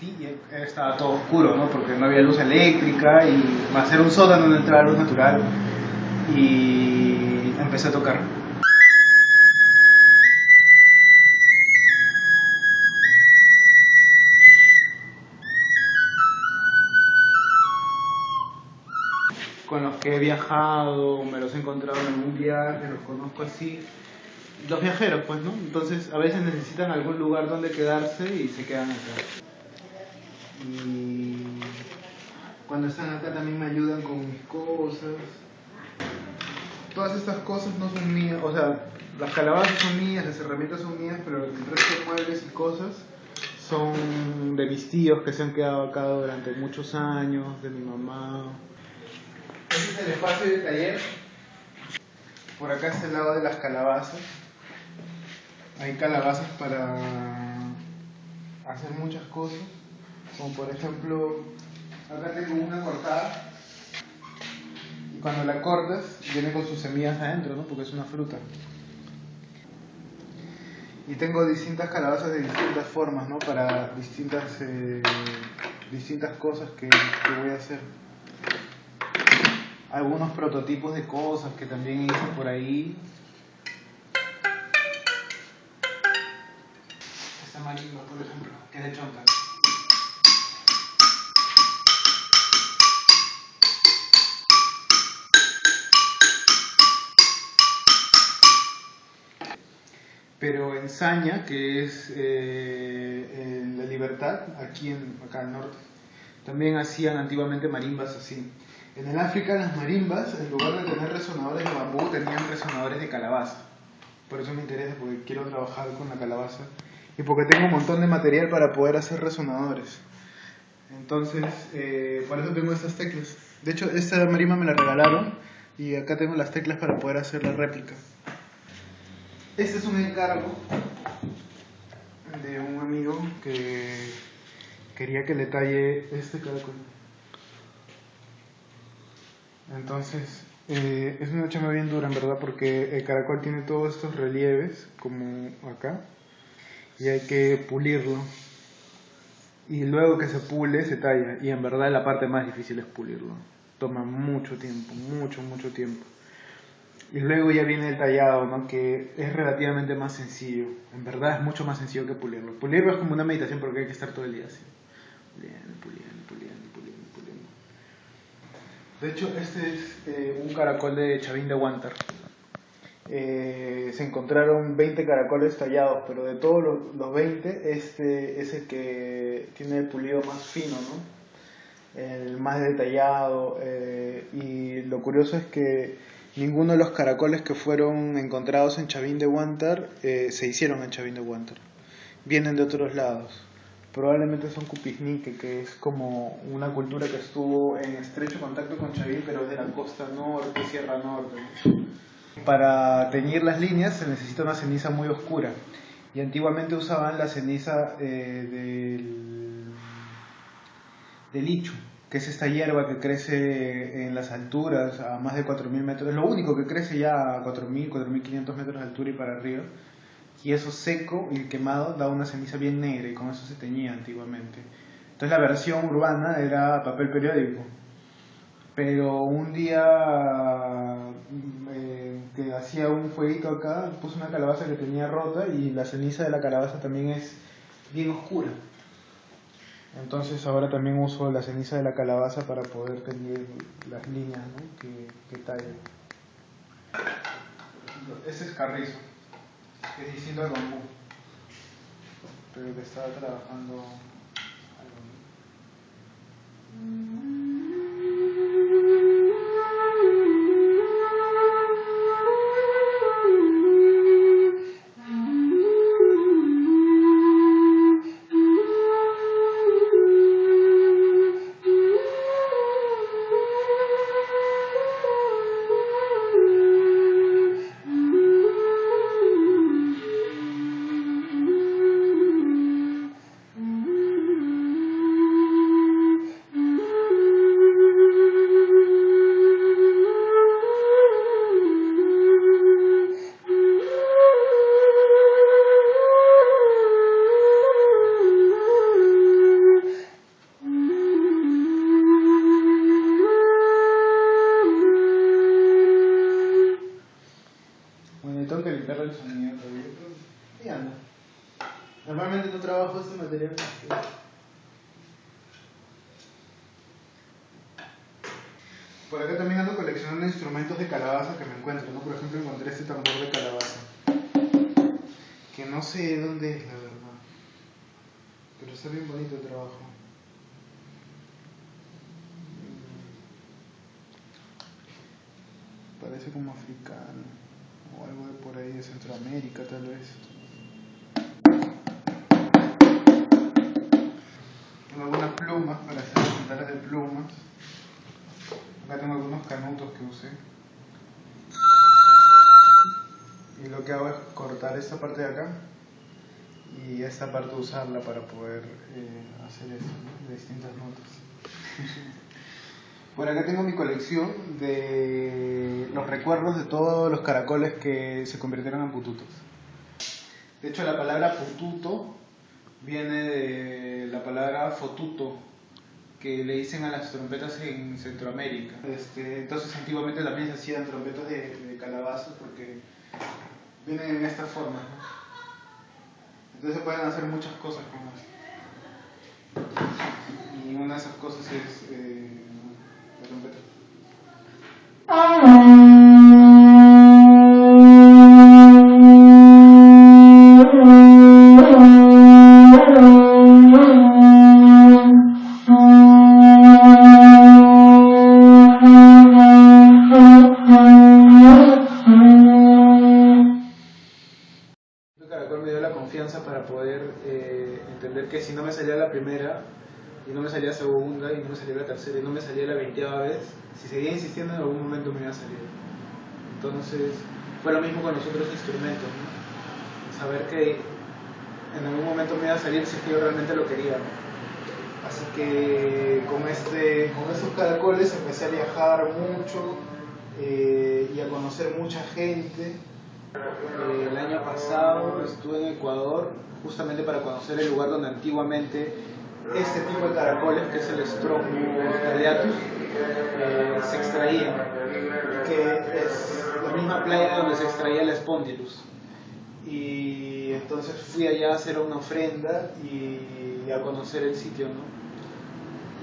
y estaba todo oscuro, ¿no? Porque no había luz eléctrica y más era un sótano donde entraba luz natural. Y empecé a tocar. Con los que he viajado, me los he encontrado en algún viaje, los conozco así. Los viajeros, pues, ¿no? Entonces, a veces necesitan algún lugar donde quedarse y se quedan acá. Y cuando están acá también me ayudan con mis cosas. Todas estas cosas no son mías, o sea, las calabazas son mías, las herramientas son mías, pero el resto de muebles y cosas son de mis tíos que se han quedado acá durante muchos años, de mi mamá. Este es el espacio de taller. Por acá es el lado de las calabazas. Hay calabazas para hacer muchas cosas, como por ejemplo, acá tengo una cortada y cuando la cortas viene con sus semillas adentro, ¿no? Porque es una fruta. Y tengo distintas calabazas de distintas formas, ¿no? Para distintas cosas que voy a hacer. Algunos prototipos de cosas que también hice por ahí. Esta marimba, por ejemplo, que es de chonta. Pero en Saña, que es en La Libertad, acá al norte, también hacían antiguamente marimbas así. En el África las marimbas, en lugar de tener resonadores de bambú, tenían resonadores de calabaza. Por eso me interesa, porque quiero trabajar con la calabaza y porque tengo un montón de material para poder hacer resonadores. Entonces, por eso tengo estas teclas. De hecho, esta marimba me la regalaron y acá tengo las teclas para poder hacer la réplica. Este es un encargo de un amigo que quería que le talle este caracol. Entonces, es una chamba bien dura en verdad porque el caracol tiene todos estos relieves, como acá, y hay que pulirlo. Y luego que se pule, se talla. Y en verdad la parte más difícil es pulirlo. Toma mucho tiempo, mucho tiempo. Y luego ya viene el tallado, ¿no? Que es relativamente más sencillo. En verdad es mucho más sencillo que pulirlo. Pulirlo es como una meditación porque hay que estar todo el día así. Puliendo. De hecho, este es un caracol de Chavín de Huántar. Se encontraron 20 caracoles tallados, pero de todos los 20, este es el que tiene el pulido más fino, ¿no? El más detallado. Y lo curioso es que ninguno de los caracoles que fueron encontrados en Chavín de Huántar se hicieron en Chavín de Huántar. Vienen de otros lados. Probablemente son Cupiznique, que es como una cultura que estuvo en estrecho contacto con Chavín, pero de la costa norte, Sierra Norte. Para teñir las líneas se necesita una ceniza muy oscura. Y antiguamente usaban la ceniza del lichu, que es esta hierba que crece en las alturas a más de 4.000 metros. Es lo único que crece ya a 4.000, 4.500 metros de altura y para arriba. Y eso seco y quemado da una ceniza bien negra y con eso se teñía antiguamente. Entonces la versión urbana era papel periódico. Pero un día que hacía un fueguito acá, puse una calabaza que tenía rota y la ceniza de la calabaza también es bien oscura. Entonces ahora también uso la ceniza de la calabaza para poder teñir las líneas, ¿no? que tallo. Este es carrizo, que es distinto al bambú, pero que estaba trabajando algo. Por acá también ando coleccionando instrumentos de calabaza que me encuentro, ¿no? Por ejemplo, encontré este tambor de calabaza, que no sé dónde es, la verdad, pero está bien bonito el trabajo. Parece como africano, o algo de por ahí de Centroamérica, tal vez. Tengo algunas plumas para hacer pintales de plumas. Acá tengo algunos canutos que usé. Y lo que hago es cortar esta parte de acá y esta parte usarla para poder hacer esto, ¿no? De distintas notas. Por acá tengo mi colección de los recuerdos de todos los caracoles que se convirtieron en pututos. De hecho, la palabra pututo viene de la palabra fotuto, que le dicen a las trompetas en Centroamérica. Entonces, antiguamente también se hacían trompetas de calabaza porque vienen en esta forma, ¿no? Entonces se pueden hacer muchas cosas con esto. Y una de esas cosas es la trompeta. El caracol me dio la confianza para poder entender que si no me salía la primera, y no me salía la segunda, y no me salía la tercera, y no me salía la 20ª vez, si seguía insistiendo en algún momento me iba a salir. Entonces fue lo mismo con los otros instrumentos, ¿no? Saber que en algún momento me iba a salir si es que yo realmente lo quería, ¿no? Así que con esos caracoles empecé a viajar mucho y a conocer mucha gente. El año pasado estuve en Ecuador justamente para conocer el lugar donde antiguamente este tipo de caracoles, que es el Strombus radiatus, se extraían, que es la misma playa donde se extraía el Spondylus. Y entonces fui allá a hacer una ofrenda y a conocer el sitio, ¿no?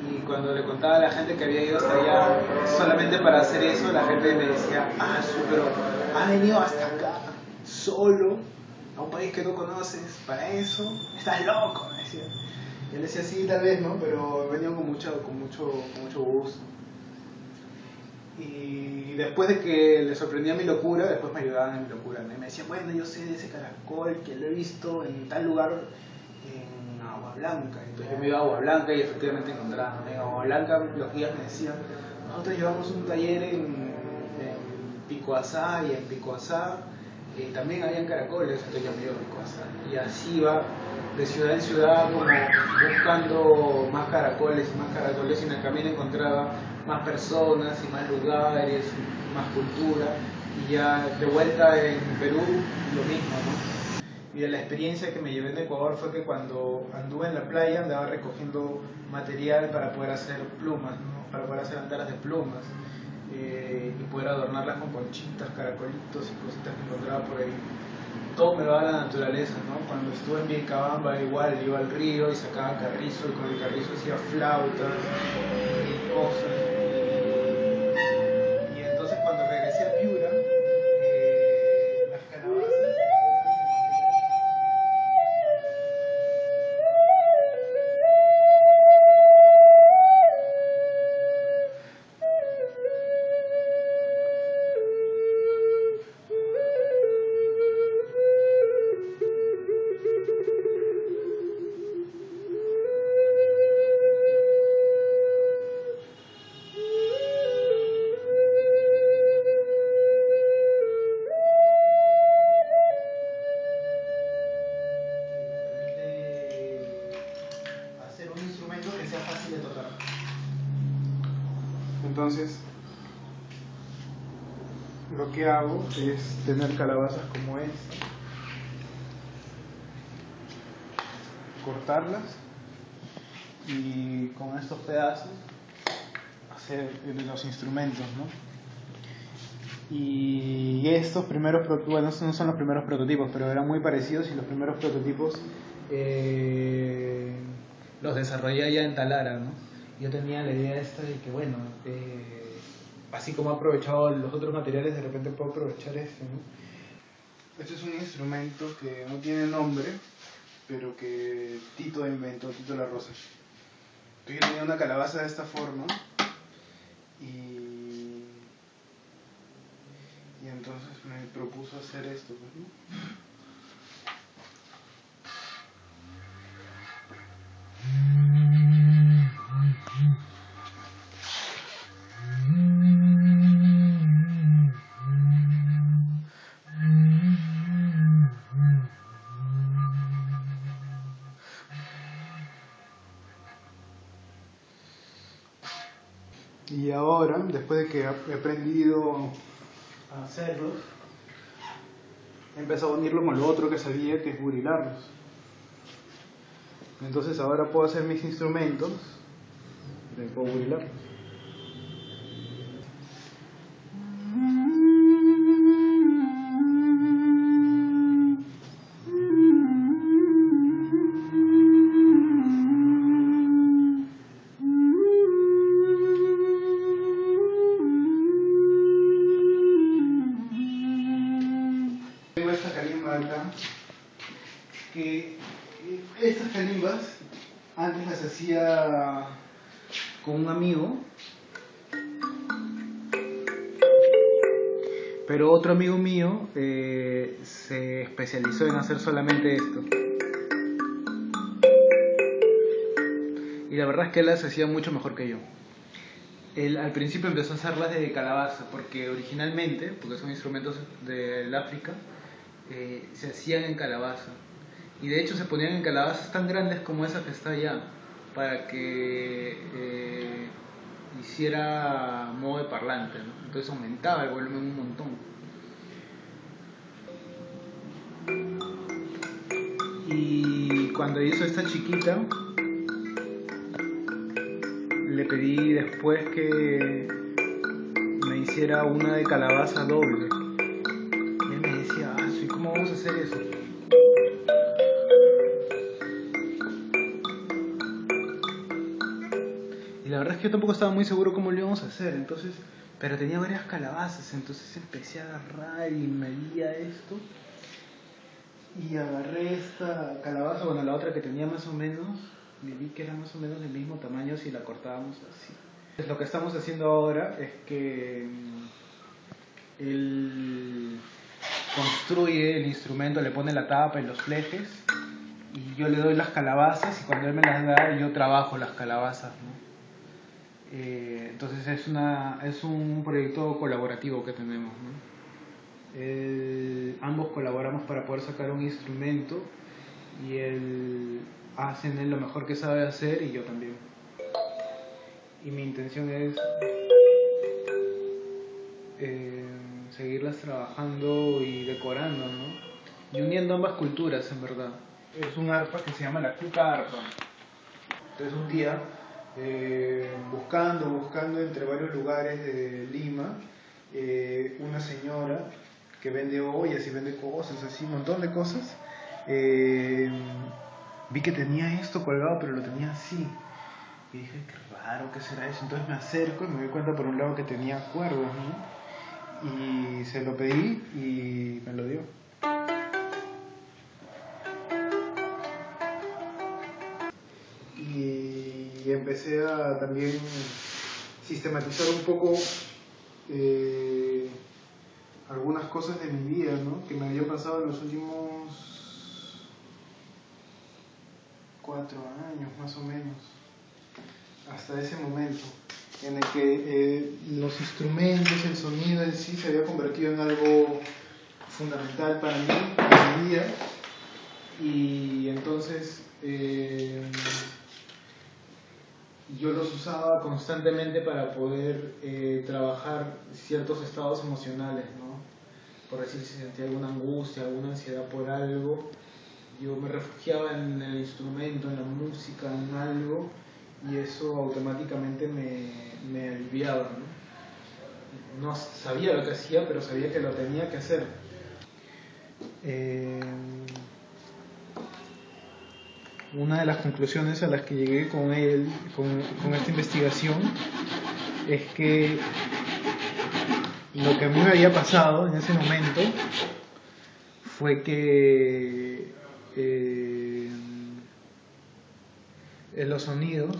Y cuando le contaba a la gente que había ido hasta allá solamente para hacer eso, la gente me decía, pero has venido hasta acá solo a un país que no conoces para eso, estás loco, me decía. Y él decía, sí, tal vez, ¿no? Pero he venido con mucho gusto. Y después de que le sorprendía mi locura, después me ayudaban en mi locura, ¿no? Y me decían, bueno, yo sé de ese caracol que lo he visto en tal lugar, en Agua Blanca. Entonces yo me iba a Agua Blanca y efectivamente encontraba, ¿no? En Agua Blanca los guías me decían, nosotros llevamos un taller en Pico Asá, y en Pico Asá también habían caracoles, entonces yo me iba a Pico Asá. Y así iba de ciudad en ciudad como buscando más caracoles, y en el camino encontraba más personas y más lugares, y más cultura, y ya de vuelta en Perú lo mismo, ¿no? Y de la experiencia que me llevé en Ecuador fue que cuando anduve en la playa andaba recogiendo material para poder hacer plumas, ¿no? Para poder hacer andaras de plumas y poder adornarlas con conchitas, caracolitos y cositas que encontraba por ahí. Todo me lo da la naturaleza, ¿no? Cuando estuve en Vilcabamba igual iba al río y sacaba carrizo y con el carrizo hacía flautas y cosas. Y entonces cuando regresé a Piura, las calabazas un instrumento que sea fácil de tocar. Entonces, lo que hago es tener calabazas como esta, cortarlas y con estos pedazos hacer los instrumentos, ¿no? Y estos primeros, bueno, estos no son los primeros prototipos, pero eran muy parecidos y los primeros prototipos los desarrollé allá en Talara, ¿no? Yo tenía la idea esta de que, bueno, así como he aprovechado los otros materiales, de repente puedo aprovechar este, ¿no? Este es un instrumento que no tiene nombre, pero que Tito inventó, Tito La Rosa. Yo tenía una calabaza de esta forma y entonces me propuso hacer esto, pues, ¿no? Y ahora, después de que he aprendido a hacerlos, he empezado a unirlo con lo otro que sabía, que es burilarlos. Entonces ahora puedo hacer mis instrumentos y puedo burilarlos. Tengo esta calimba acá, que estas calimbas antes las hacía con un amigo, pero otro amigo mío se especializó en hacer solamente esto. Y la verdad es que él las hacía mucho mejor que yo. Él al principio empezó a hacerlas de calabaza, porque originalmente, porque son instrumentos del África, se hacían en calabaza. Y de hecho se ponían en calabazas tan grandes como esa que está allá, para que hiciera modo de parlante, ¿no? Entonces aumentaba el volumen un montón. Y cuando hizo esta chiquita, le pedí después que me hiciera una de calabaza doble. Y él me decía, ¿y cómo vamos a hacer eso? Y la verdad es que yo tampoco estaba muy seguro cómo lo íbamos a hacer, entonces, pero tenía varias calabazas, entonces empecé a agarrar y medía esto. Y agarré esta calabaza, bueno, la otra que tenía más o menos, me vi que era más o menos del mismo tamaño si la cortábamos así. Pues lo que estamos haciendo ahora es que él construye el instrumento, le pone la tapa y los flejes, y yo le doy las calabazas, y cuando él me las da, yo trabajo las calabazas, ¿no? Entonces es un proyecto colaborativo que tenemos, ¿no? Ambos colaboramos para poder sacar un instrumento, y él hace en él lo mejor que sabe hacer y yo también. Y mi intención es seguirlas trabajando y decorando, ¿no? Y uniendo ambas culturas, en verdad. Es un arpa que se llama la cuca arpa. Entonces un día, buscando entre varios lugares de Lima, una señora que vende ollas y vende cosas, así, un montón de cosas, vi que tenía esto colgado, pero lo tenía así. Y dije, qué raro, ¿qué será eso? Entonces me acerco y me doy cuenta por un lado que tenía cuerdas, ¿no? Y se lo pedí y me lo dio. Y empecé a también sistematizar un poco algunas cosas de mi vida, ¿no? Que me habían pasado en los últimos 4 años más o menos, hasta ese momento en el que los instrumentos, el sonido en sí se había convertido en algo fundamental para mí, en mi vida. Y entonces yo los usaba constantemente para poder trabajar ciertos estados emocionales, ¿no? Por decir, si sentía alguna angustia, alguna ansiedad por algo, yo me refugiaba en el instrumento, en la música, en algo, y eso automáticamente me aliviaba, ¿no? No sabía lo que hacía, pero sabía que lo tenía que hacer. Una de las conclusiones a las que llegué con esta investigación, es que lo que a mí me había pasado en ese momento fue que los sonidos,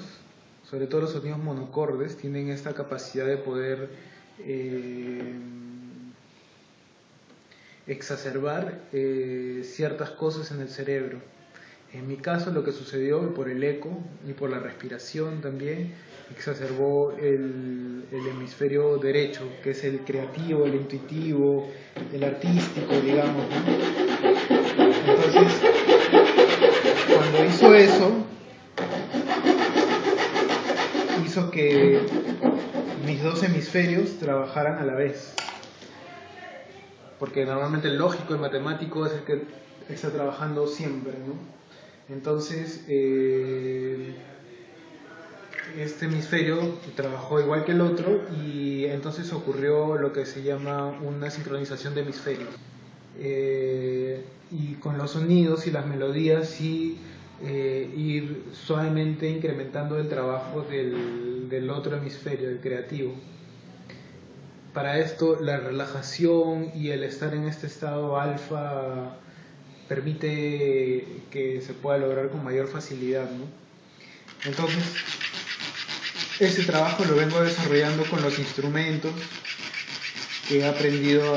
sobre todo los sonidos monocordes, tienen esta capacidad de poder exacerbar ciertas cosas en el cerebro. En mi caso lo que sucedió por el eco y por la respiración también exacerbó el hemisferio derecho, que es el creativo, el intuitivo, el artístico, digamos, ¿no? Entonces, cuando hizo eso, hizo que mis dos hemisferios trabajaran a la vez. Porque normalmente el lógico, el matemático es el que está trabajando siempre, ¿no? Entonces, este hemisferio trabajó igual que el otro y entonces ocurrió lo que se llama una sincronización de hemisferios. Y con los sonidos y las melodías sí ir suavemente incrementando el trabajo del otro hemisferio, del creativo. Para esto la relajación y el estar en este estado alfa permite que se pueda lograr con mayor facilidad, ¿no? Entonces, ese trabajo lo vengo desarrollando con los instrumentos que he aprendido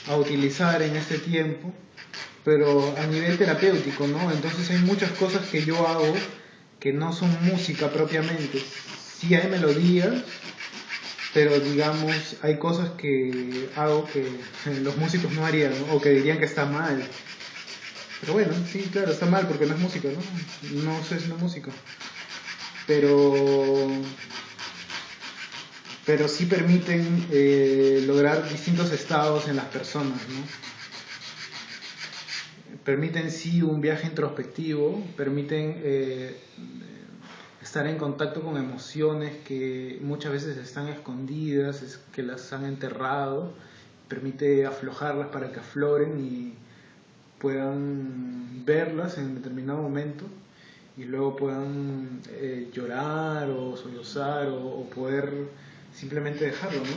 a utilizar en este tiempo, pero a nivel terapéutico, ¿no? Entonces hay muchas cosas que yo hago que no son música propiamente. Sí hay melodías, pero digamos, hay cosas que hago que los músicos no harían, ¿no? O que dirían que está mal. Pero bueno, sí, claro, está mal porque no es música, ¿no? No sé si es una música. Pero, pero sí permiten lograr distintos estados en las personas, ¿no? Permiten sí un viaje introspectivo, permiten estar en contacto con emociones que muchas veces están escondidas, que las han enterrado, permite aflojarlas para que afloren y puedan verlas en determinado momento y luego puedan llorar o sollozar o poder simplemente dejarlo, ¿no?